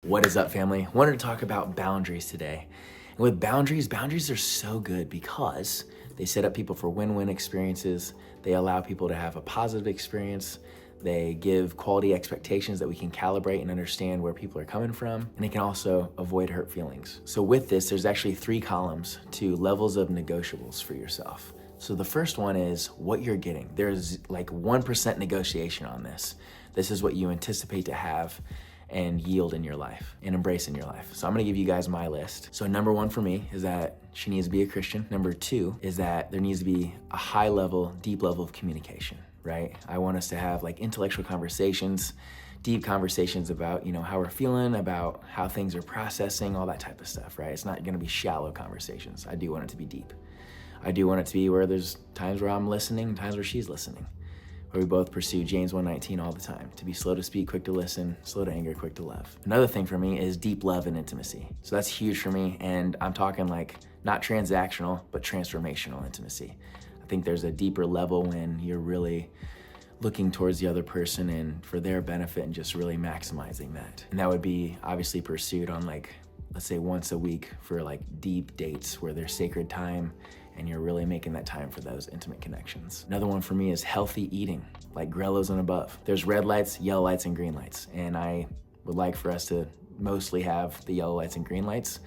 What is up, family? Wanted to talk about boundaries today. And with boundaries are so good because they set up people for win-win experiences. They allow people to have a positive experience. They give quality expectations that we can calibrate and understand where people are coming from. And they can also avoid hurt feelings. So with this, there's actually 3 columns to levels of negotiables for yourself. So the first one is what you're getting. There's like 1% negotiation on this. This is what you anticipate to have and yield in your life and embrace in your life. So I'm gonna give you guys my list. So number 1 for me is that she needs to be a Christian. Number 2 is that there needs to be a high level, deep level of communication, right? I want us to have like intellectual conversations, deep conversations about, how we're feeling, about how things are processing, all that type of stuff, right? It's not gonna be shallow conversations. I do want it to be deep. I do want it to be where there's times where I'm listening, times where she's listening, where we both pursue James 1:19 all the time, to be slow to speak, quick to listen, slow to anger, quick to love. Another thing for me is deep love and intimacy. So that's huge for me, and I'm talking like not transactional, but transformational intimacy. I think there's a deeper level when you're really looking towards the other person and for their benefit and just really maximizing that. And that would be obviously pursued on like, let's say once a week for like deep dates where there's sacred time and you're really making that time for those intimate connections. Another one for me is healthy eating, like Grellos and above. There's red lights, yellow lights, and green lights. And I would like for us to mostly have the yellow lights and green lights.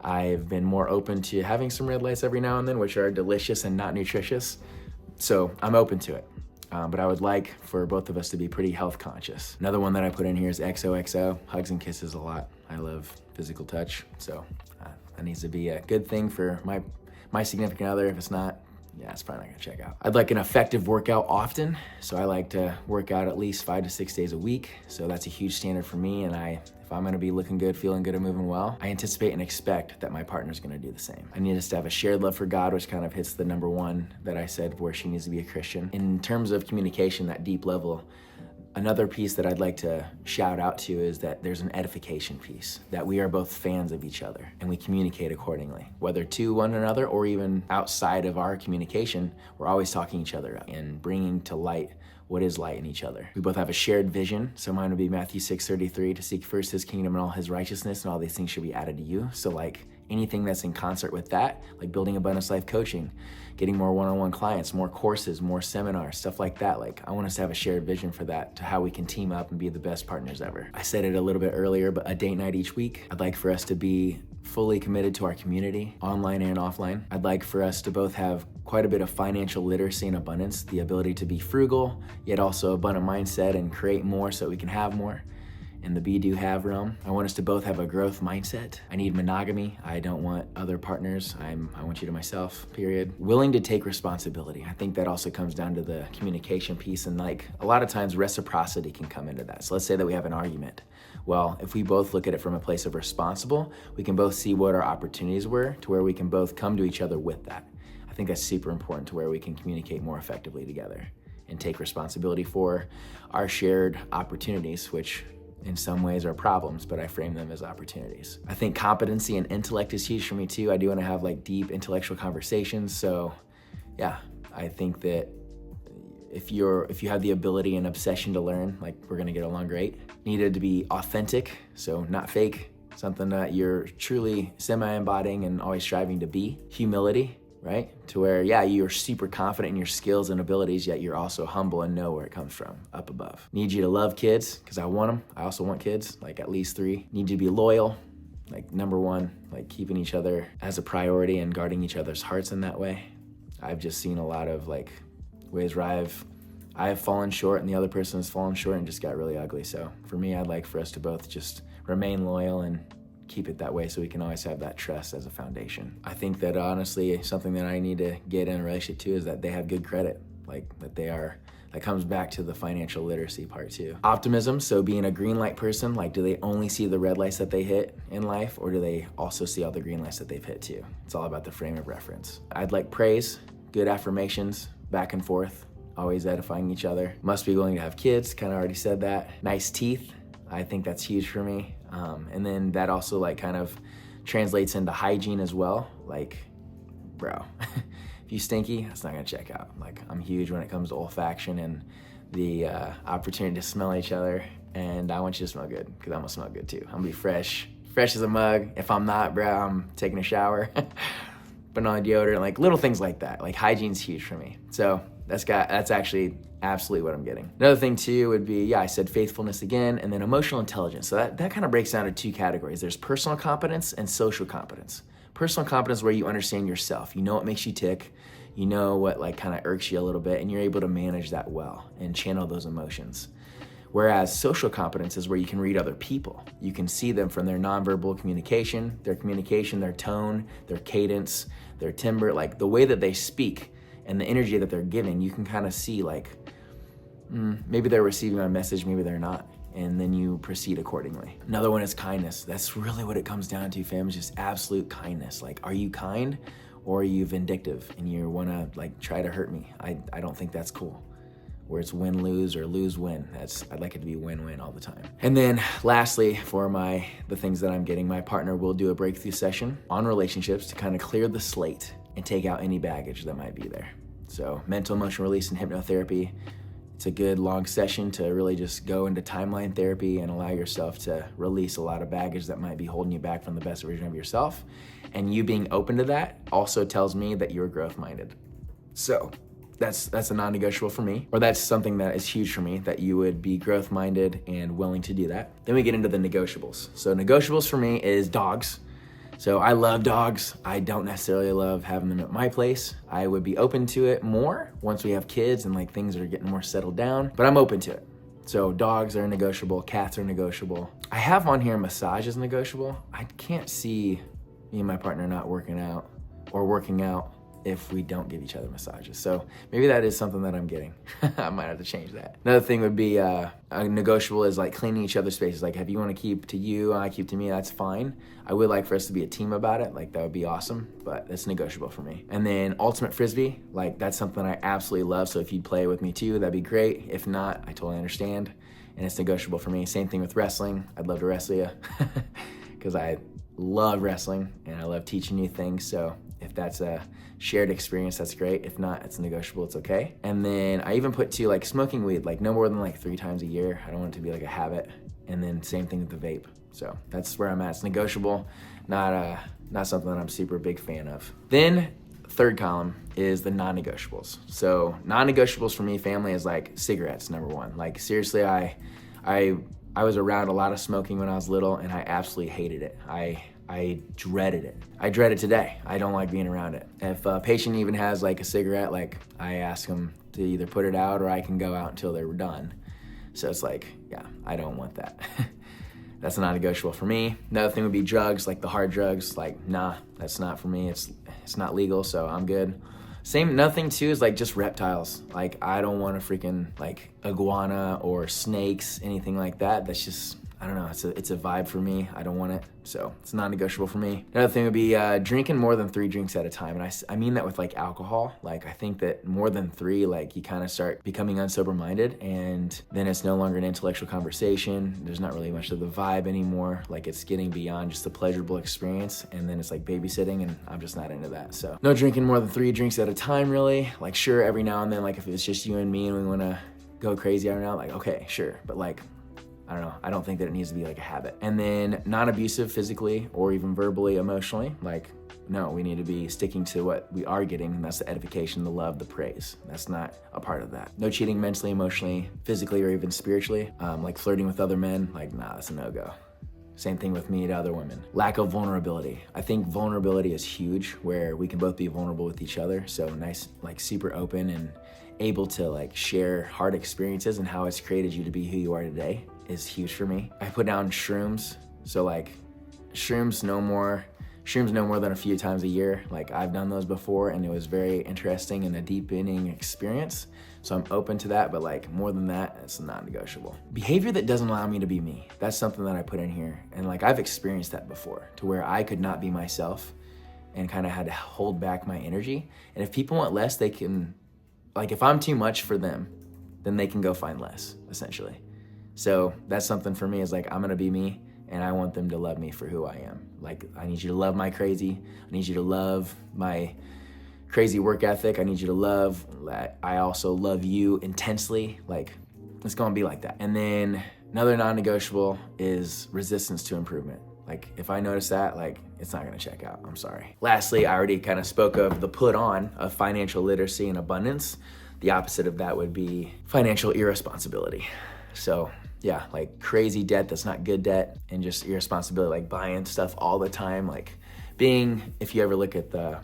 I've been more open to having some red lights every now and then, which are delicious and not nutritious. So I'm open to it. But I would like for both of us to be pretty health conscious. Another one that I put in here is XOXO, hugs and kisses a lot. I love physical touch, so that needs to be a good thing for my significant other. If it's not, yeah, it's probably not gonna check out. I'd like an effective workout often. So I like to work out at least 5 to 6 days a week. So that's a huge standard for me. And if I'm gonna be looking good, feeling good, and moving well, I anticipate and expect that my partner's gonna do the same. I need us to have a shared love for God, which kind of hits the number 1 that I said where she needs to be a Christian. In terms of communication, that deep level, another piece that I'd like to shout out to is that there's an edification piece, that we are both fans of each other and we communicate accordingly, whether to one another or even outside of our communication. We're always talking each other up and bringing to light what is light in each other. We both have a shared vision. So mine would be Matthew 6:33, to seek first his kingdom and all his righteousness, and all these things should be added to you. So like anything that's in concert with that, like building abundance life coaching, getting more one-on-one clients, more courses, more seminars, stuff like that. Like I want us to have a shared vision for that, to how we can team up and be the best partners ever. I said it a little bit earlier, but a date night each week. I'd like for us to be fully committed to our community, online and offline. I'd like for us to both have quite a bit of financial literacy and abundance, the ability to be frugal, yet also abundant mindset and create more so we can have more in the be, do, have realm. I want us to both have a growth mindset. I need monogamy. I don't want other partners. I want you to myself, period. Willing to take responsibility. I think that also comes down to the communication piece, and like a lot of times reciprocity can come into that. So let's say that we have an argument. Well, if we both look at it from a place of responsible, we can both see what our opportunities were to where we can both come to each other with that. I think that's super important to where we can communicate more effectively together and take responsibility for our shared opportunities, which in some ways are problems, but I frame them as opportunities. I think competency and intellect is huge for me too. I do want to have like deep intellectual conversations. So yeah, I think that if you have the ability and obsession to learn, like we're gonna get along great. Needed to be authentic, so not fake, something that you're truly semi-embodying and always striving to be. Humility, right? To where, yeah, you're super confident in your skills and abilities, yet you're also humble and know where it comes from, up above. Need you to love kids, because I want them. I also want kids, like at least 3. Need you to be loyal, like number 1, like keeping each other as a priority and guarding each other's hearts in that way. I've just seen a lot of like ways where I've fallen short and the other person has fallen short and just got really ugly. So for me, I'd like for us to both just remain loyal and keep it that way so we can always have that trust as a foundation. I think that honestly, something that I need to get in a relationship too is that they have good credit, like that comes back to the financial literacy part too. Optimism, so being a green light person, like do they only see the red lights that they hit in life, or do they also see all the green lights that they've hit too? It's all about the frame of reference. I'd like praise, good affirmations, back and forth, always edifying each other. Must be willing to have kids, kind of already said that. Nice teeth, I think that's huge for me. And then that also like kind of translates into hygiene as well. Like, bro, if you stinky, that's not gonna check out. Like I'm huge when it comes to olfaction and the opportunity to smell each other. and I want you to smell good because I'm gonna smell good too. I'm gonna be fresh as a mug. If I'm not, bro, I'm taking a shower. Putting on deodorant, like little things like that. Like hygiene's huge for me. So that's actually absolutely what I'm getting. Another thing too would be, I said faithfulness again, and then emotional intelligence. So that kind of breaks down to two categories. There's personal competence and social competence. Personal competence is where you understand yourself. You know what makes you tick. You know what like kind of irks you a little bit, and you're able to manage that well and channel those emotions. Whereas social competence is where you can read other people. You can see them from their nonverbal communication, their tone, their cadence, their timbre, like the way that they speak and the energy that they're giving. You can kind of see like, maybe they're receiving my message, maybe they're not. And then you proceed accordingly. Another one is kindness. That's really what it comes down to, fam, is just absolute kindness. Like, are you kind or are you vindictive and you wanna like try to hurt me? I don't think that's cool. Where it's win-lose or lose-win. I'd like it to be win-win all the time. And then lastly, for the things that I'm getting, my partner will do a breakthrough session on relationships to kind of clear the slate and take out any baggage that might be there. So mental emotional release and hypnotherapy, it's a good long session to really just go into timeline therapy and allow yourself to release a lot of baggage that might be holding you back from the best version of yourself. And you being open to that also tells me that you're growth-minded. So that's a non-negotiable for me, or that's something that is huge for me, that you would be growth-minded and willing to do that. Then we get into the negotiables. So negotiables for me is dogs. So I love dogs. I don't necessarily love having them at my place. I would be open to it more once we have kids and like things are getting more settled down, but I'm open to it. So dogs are negotiable, cats are negotiable. I have on here massage is negotiable. I can't see me and my partner not working out or working out if we don't give each other massages. So maybe that is something that I'm getting. I might have to change that. Another thing would be a negotiable is like cleaning each other's spaces. Like if you want to keep to you, I keep to me, that's fine. I would like for us to be a team about it. Like that would be awesome, but that's negotiable for me. And then ultimate frisbee, like that's something I absolutely love. So if you'd play with me too, that'd be great. If not, I totally understand. And it's negotiable for me. Same thing with wrestling. I'd love to wrestle you because I love wrestling and I love teaching new things. So if that's a shared experience, that's great. If not, it's negotiable, it's okay. And then I even put too, like smoking weed, like no more than like 3 times a year. I don't want it to be like a habit. And then same thing with the vape. So that's where I'm at. It's negotiable, not something that I'm super big fan of. Then third column is the non-negotiables. So non-negotiables for me, family, is like cigarettes, number one. Like seriously, I was around a lot of smoking when I was little and I absolutely hated it. I dreaded it. I dread it today. I don't like being around it. If a patient even has like a cigarette, like I ask them to either put it out or I can go out until they're done. So it's like, yeah, I don't want that. That's not negotiable for me. Another thing would be drugs, like the hard drugs. Like, nah, that's not for me. It's not legal, so I'm good. Another thing too is like just reptiles. Like I don't want a freaking like iguana or snakes, anything like that. That's just, I don't know, it's a vibe for me. I don't want it, so it's non-negotiable for me. Another thing would be drinking more than 3 drinks at a time, and I mean that with like alcohol. Like I think that more than 3, like you kind of start becoming unsober-minded, and then it's no longer an intellectual conversation. There's not really much of the vibe anymore. Like it's getting beyond just a pleasurable experience, and then it's like babysitting, and I'm just not into that. So no drinking more than 3 drinks at a time, really. Like sure, every now and then, like if it's just you and me and we want to go crazy every now, like okay, sure, but like I don't know. I don't think that it needs to be like a habit. And then non-abusive physically or even verbally, emotionally. Like, no, we need to be sticking to what we are getting, and that's the edification, the love, the praise. That's not a part of that. No cheating mentally, emotionally, physically, or even spiritually. Like flirting with other men, like, nah, that's a no-go. Same thing with me to other women. Lack of vulnerability. I think vulnerability is huge, where we can both be vulnerable with each other. So nice, like super open and able to like share hard experiences and how it's created you to be who you are today is huge for me. I put down shrooms. So like shrooms no more than a few times a year. Like I've done those before and it was very interesting and a deepening experience. So I'm open to that, but like more than that, it's non-negotiable. Behavior that doesn't allow me to be me. That's something that I put in here. And like I've experienced that before, to where I could not be myself and kind of had to hold back my energy. And if people want less, they can, like if I'm too much for them, then they can go find less, essentially. So that's something for me, is like, I'm gonna be me and I want them to love me for who I am. Like, I need you to love my crazy. I need you to love my crazy work ethic. I need you to love that I also love you intensely. Like, it's gonna be like that. And then Another non-negotiable is resistance to improvement. Like if I notice that, like it's not gonna check out, I'm sorry. Lastly, I already kind of spoke of the put on of financial literacy and abundance. The opposite of that would be financial irresponsibility. So yeah, like crazy debt that's not good debt, and just irresponsibility, like buying stuff all the time. Like being, if you ever look at the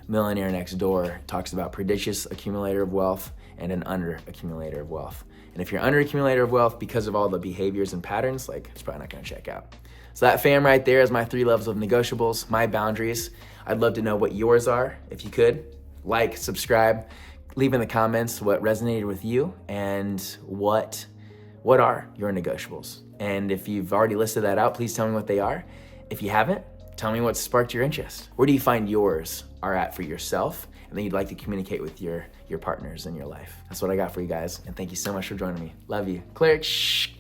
Millionaire Next Door, it talks about prodigious accumulator of wealth and an under accumulator of wealth. And if you're under accumulator of wealth because of all the behaviors and patterns, like it's probably not gonna check out. So that fam right there is my 3 levels of negotiables, my boundaries. I'd love to know what yours are. If you could, like, subscribe, leave in the comments what resonated with you and what are your negotiables. And if you've already listed that out, please tell me what they are. If you haven't, tell me what sparked your interest. Where do you find yours are at for yourself, and then you'd like to communicate with your partners in your life? That's what I got for you guys, and thank you so much for joining me. Love you. Cleric, shh.